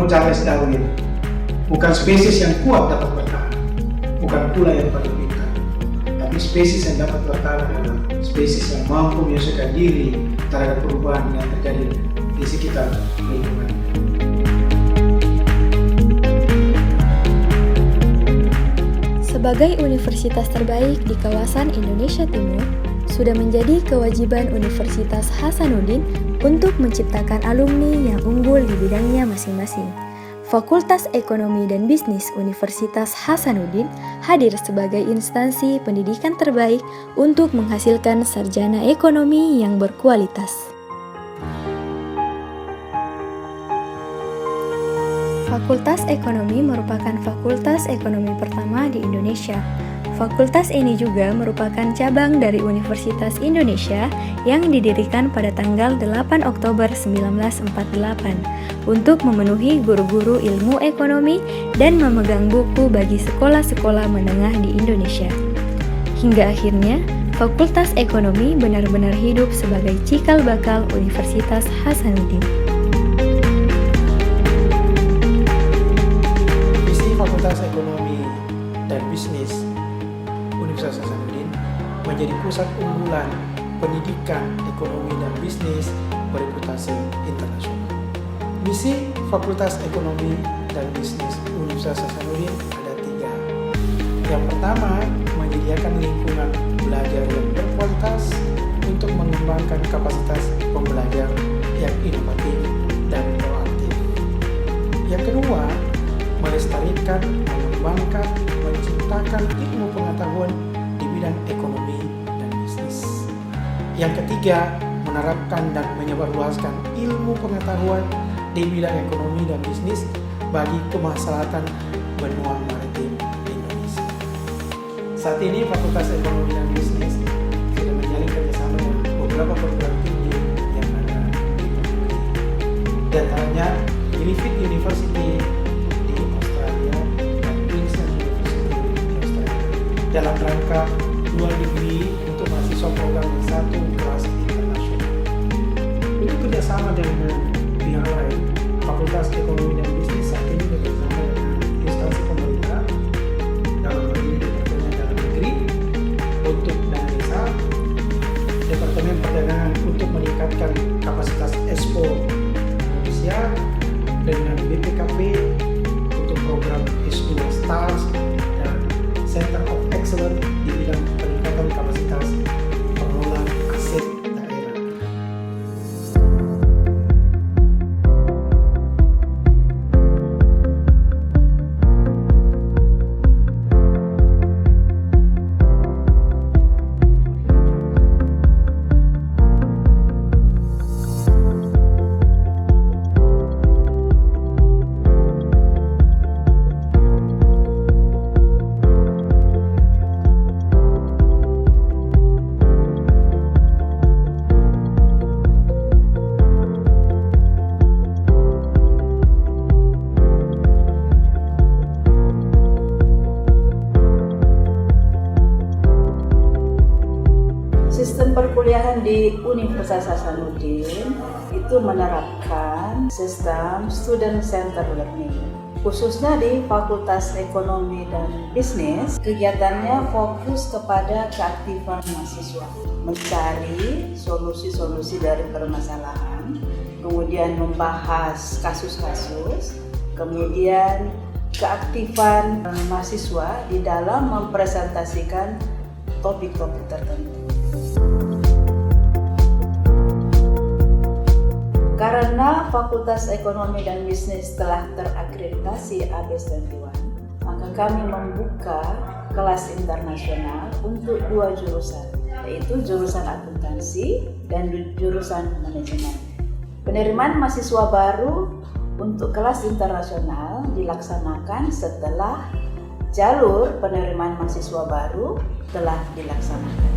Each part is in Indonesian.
Charles Darwin, bukan spesies yang kuat dapat bertahan, bukan pula yang paling pintar, tapi spesies yang dapat bertahan adalah spesies yang mampu menyesuaikan diri terhadap perubahan yang terjadi di sekitar lingkungan. Sebagai universitas terbaik di kawasan Indonesia Timur, sudah menjadi kewajiban Universitas Hasanuddin untuk menciptakan alumni yang unggul di bidangnya masing-masing. Fakultas Ekonomi dan Bisnis Universitas Hasanuddin hadir sebagai instansi pendidikan terbaik untuk menghasilkan sarjana ekonomi yang berkualitas. Fakultas Ekonomi merupakan fakultas ekonomi pertama di Indonesia. Fakultas ini juga merupakan cabang dari Universitas Indonesia yang didirikan pada tanggal 8 Oktober 1948 untuk memenuhi guru-guru ilmu ekonomi dan memegang buku bagi sekolah-sekolah menengah di Indonesia. Hingga akhirnya, Fakultas Ekonomi benar-benar hidup sebagai cikal bakal Universitas Hasanuddin. Fakultas Ekonomi dan Bisnis Universitas Hasanuddin menjadi pusat unggulan pendidikan ekonomi dan bisnis bereputasi internasional. Misi Fakultas Ekonomi dan Bisnis Universitas Hasanuddin ada 3. Yang pertama, menyediakan lingkungan belajar yang berkualitas untuk mengembangkan kapasitas pembelajar yang inovatif dan proaktif. Yang kedua, melestarikan, mengembangkan, menciptakan ilmu pengetahuan di bidang ekonomi dan bisnis. Yang ketiga, menerapkan dan menyebarluaskan ilmu pengetahuan di bidang ekonomi dan bisnis bagi kemaslahatan benua maritim Indonesia. Saat ini Fakultas Ekonomi dan Bisnis sudah menjalin kerjasama dengan beberapa perguruan tinggi yang ada di negeri. Di antaranya Griffith University dalam rangka 2 degree untuk mahasiswa program S1 kelas internasional. Untuk kerjasama dengan pihak lain, Fakultas Ekonomi dan Bisnis saat ini bekerjasama dengan instansi pemerintah dalam hal ini Departemen Dalam Negeri untuk dana desa, Departemen Perdagangan untuk meningkatkan kapasitas ekspor Indonesia, dengan BPKP untuk program S2 STARS, Center of Excellence di bidang peningkatan kapasitas pengelolaan aset daerah. Sistem perkuliahan di Universitas Hasanuddin itu menerapkan sistem student center learning. Khususnya di Fakultas Ekonomi dan Bisnis, kegiatannya fokus kepada keaktifan mahasiswa, mencari solusi-solusi dari permasalahan, kemudian membahas kasus-kasus, kemudian keaktifan mahasiswa di dalam mempresentasikan topik-topik tertentu. Karena Fakultas Ekonomi dan Bisnis telah terakreditasi ABS21, maka kami membuka kelas internasional untuk 2 jurusan, yaitu jurusan akuntansi dan jurusan manajemen. Penerimaan mahasiswa baru untuk kelas internasional dilaksanakan setelah jalur penerimaan mahasiswa baru telah dilaksanakan.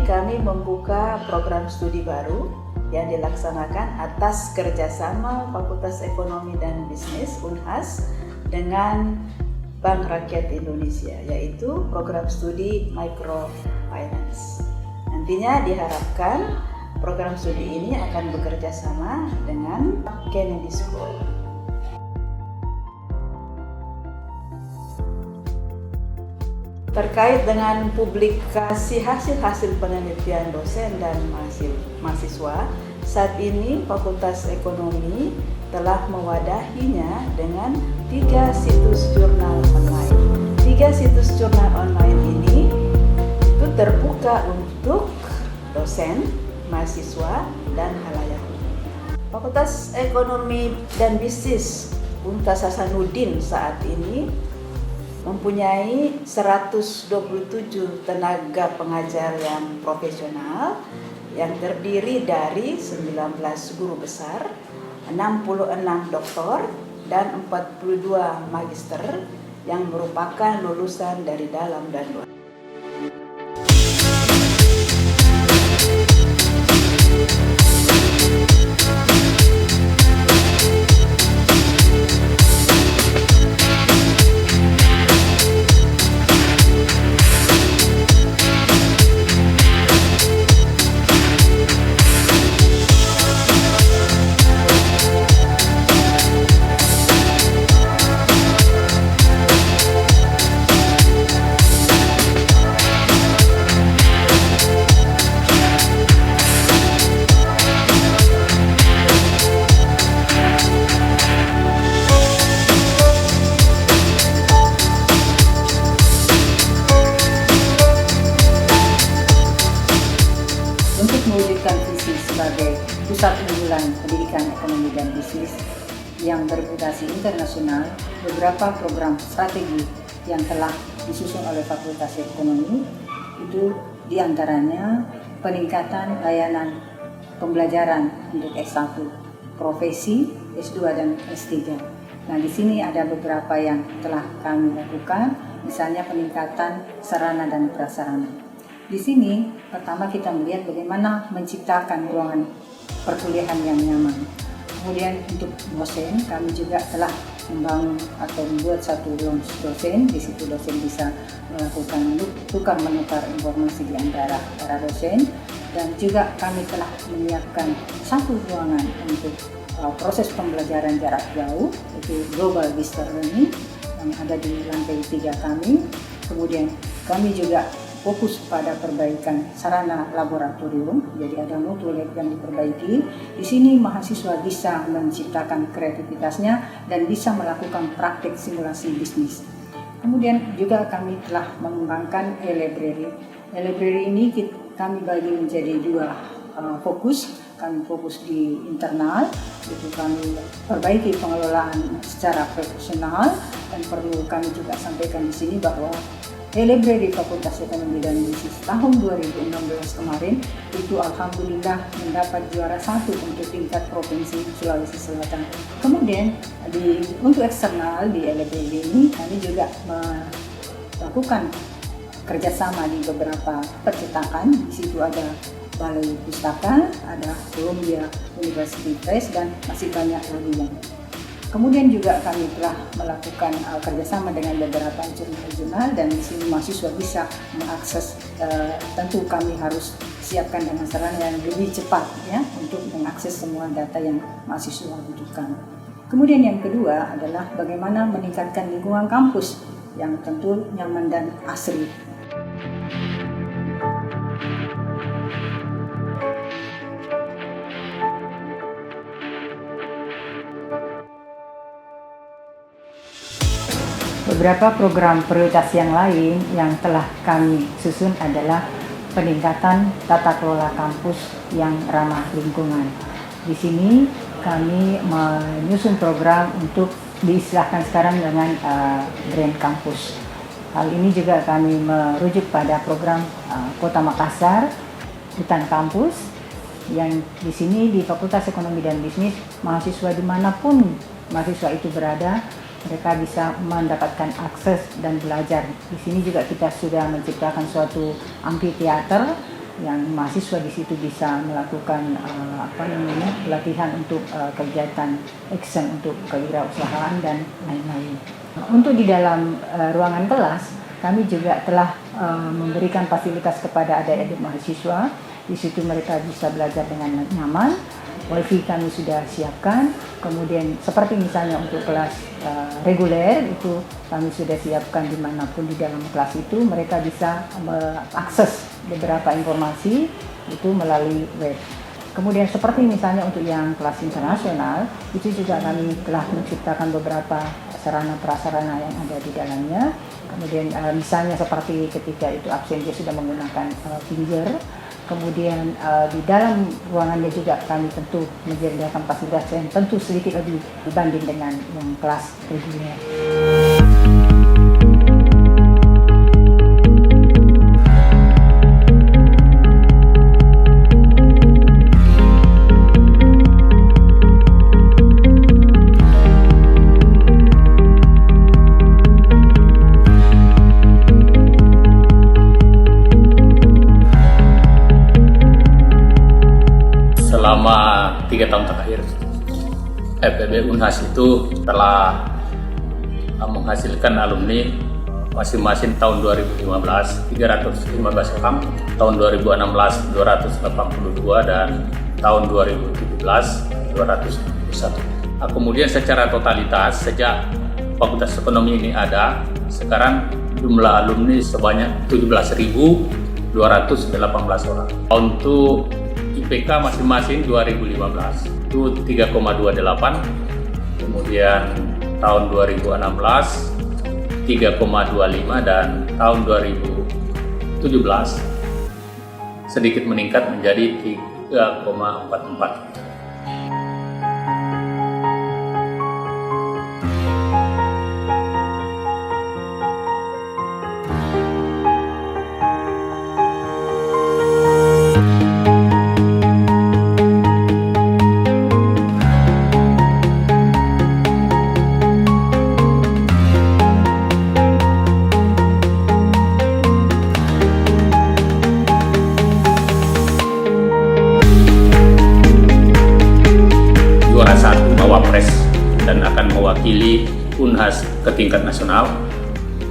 Kami membuka program studi baru yang dilaksanakan atas kerjasama Fakultas Ekonomi dan Bisnis Unhas dengan Bank Rakyat Indonesia, yaitu program studi Microfinance. Nantinya diharapkan Program studi ini akan bekerja sama dengan Kennedy School. Terkait dengan publikasi hasil-hasil penelitian dosen dan mahasiswa, saat ini Fakultas Ekonomi telah mewadahinya dengan 3 situs jurnal online. 3 situs jurnal online ini itu terbuka untuk dosen, mahasiswa, dan halayak umum. Fakultas Ekonomi dan Bisnis Universitas Hasanuddin saat ini mempunyai 127 tenaga pengajar yang profesional yang terdiri dari 19 guru besar, 66 doktor, dan 42 magister yang merupakan lulusan dari dalam dan luar. Untuk mewujudkan visi sebagai pusat unggulan pendidikan ekonomi dan bisnis yang bereputasi internasional, beberapa program strategi yang telah disusun oleh Fakultas Ekonomi itu diantaranya peningkatan layanan pembelajaran untuk S1, profesi, S2 dan S3. Nah, di sini ada beberapa yang telah kami lakukan, misalnya peningkatan sarana dan prasarana. Di sini pertama kita melihat bagaimana menciptakan ruangan perkuliahan yang nyaman. Kemudian untuk dosen kami juga telah membangun atau membuat satu ruang dosen. Di situ dosen bisa melakukan tukar menukar informasi di antara para dosen, dan juga kami telah menyiapkan satu ruangan untuk proses pembelajaran jarak jauh, yaitu Global Distance Learning yang ada di lantai 3 kami. Kemudian kami juga fokus pada perbaikan sarana laboratorium, jadi ada mutu lab yang diperbaiki. Di sini mahasiswa bisa menciptakan kreativitasnya dan bisa melakukan praktik simulasi bisnis. Kemudian juga kami telah mengembangkan e-library. E-library ini kami bagi menjadi 2 fokus. Kami fokus di internal, itu kami perbaiki pengelolaan secara profesional, dan perlu kami juga sampaikan di sini bahwa e-library Fakultas Ekonomi dan Bisnis tahun 2016 kemarin itu alhamdulillah mendapat juara 1 untuk tingkat provinsi Sulawesi Selatan. Kemudian untuk eksternal di e-library ini kami juga melakukan kerjasama di beberapa percetakan. Di situ ada Balai Pustaka, ada Columbia University Press, dan masih banyak lagi yang. Kemudian juga kami telah melakukan kerjasama dengan beberapa jurnal, dan di sini mahasiswa bisa mengakses. Tentu kami harus siapkan dengan sarana yang lebih cepat ya untuk mengakses semua data yang mahasiswa butuhkan. Kemudian yang kedua adalah bagaimana meningkatkan lingkungan kampus yang tentu nyaman dan asri. Beberapa program prioritas yang lain yang telah kami susun adalah peningkatan tata kelola kampus yang ramah lingkungan. Di sini kami menyusun program untuk diistilahkan sekarang dengan Green Campus. Hal ini juga kami merujuk pada program Kota Makassar, Hutan Kampus, yang di sini di Fakultas Ekonomi dan Bisnis, mahasiswa dimanapun mahasiswa itu berada, mereka bisa mendapatkan akses dan belajar. Di sini juga kita sudah menciptakan suatu amfiteater yang mahasiswa di situ bisa melakukan pelatihan untuk kegiatan action untuk kewirausahaan dan lain-lain. Untuk di dalam ruangan kelas, kami juga telah memberikan fasilitas kepada adik-adik mahasiswa. Di situ mereka bisa belajar dengan nyaman. Wifi kami sudah siapkan. Kemudian seperti misalnya untuk kelas reguler itu kami sudah siapkan dimanapun di dalam kelas itu mereka bisa mengakses beberapa informasi itu melalui web. Kemudian seperti misalnya untuk yang kelas internasional itu juga kami telah menciptakan beberapa sarana prasarana yang ada di dalamnya. Kemudian misalnya seperti ketika itu absen dia sudah menggunakan finger. Kemudian di dalam ruangannya juga kami tentu menyediakan fasilitas yang tentu sedikit lebih dibanding dengan yang kelas reguler. Selama 3 tahun terakhir, FEB Unhas itu telah menghasilkan alumni masing-masing tahun 2015 315 orang, tahun 2016 282 dan tahun 2017 271. Kemudian secara totalitas sejak Fakultas Ekonomi ini ada, sekarang jumlah alumni sebanyak 17.218 orang. Untuk IPK masing-masing 2015 itu 3,28, kemudian tahun 2016 3,25 dan tahun 2017 sedikit meningkat menjadi 3,44. Juara 1 Mawapres dan akan mewakili Unhas ke tingkat nasional.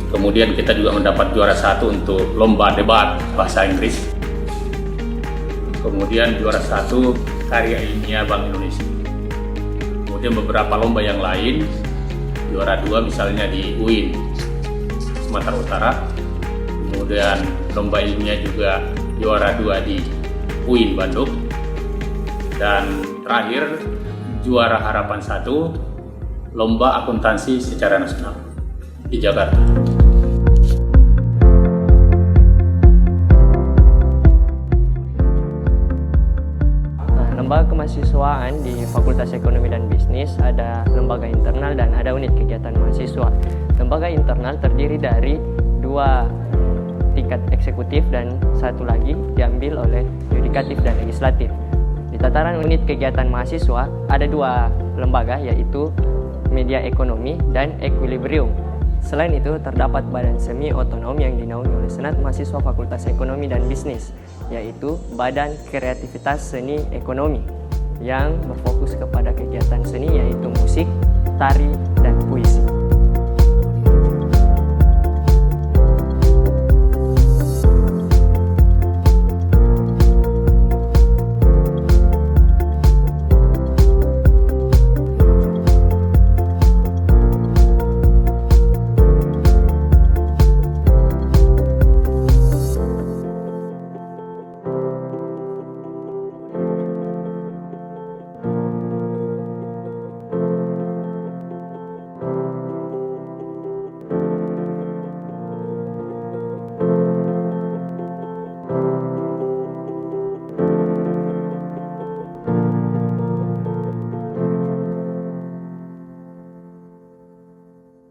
Kemudian kita juga mendapat juara 1 untuk lomba debat bahasa Inggris. Kemudian juara 1 karya ilmiah Bank Indonesia. Kemudian beberapa lomba yang lain, juara 2 misalnya di UIN Sumatera Utara. Kemudian lomba ilmiah juga juara 2 di UIN Bandung. Dan terakhir juara harapan 1 lomba akuntansi secara nasional di Jakarta. Lembaga kemahasiswaan di Fakultas Ekonomi dan Bisnis ada lembaga internal dan ada unit kegiatan mahasiswa. Lembaga internal terdiri dari 2 tingkat eksekutif dan 1 lagi diambil oleh yudikatif dan legislatif. Di tataran unit kegiatan mahasiswa ada 2 lembaga yaitu Media Ekonomi dan Equilibrium. Selain itu terdapat badan semi otonom yang dinaungi oleh Senat Mahasiswa Fakultas Ekonomi dan Bisnis yaitu Badan Kreativitas Seni Ekonomi yang berfokus kepada kegiatan seni yaitu musik, tari, dan puisi.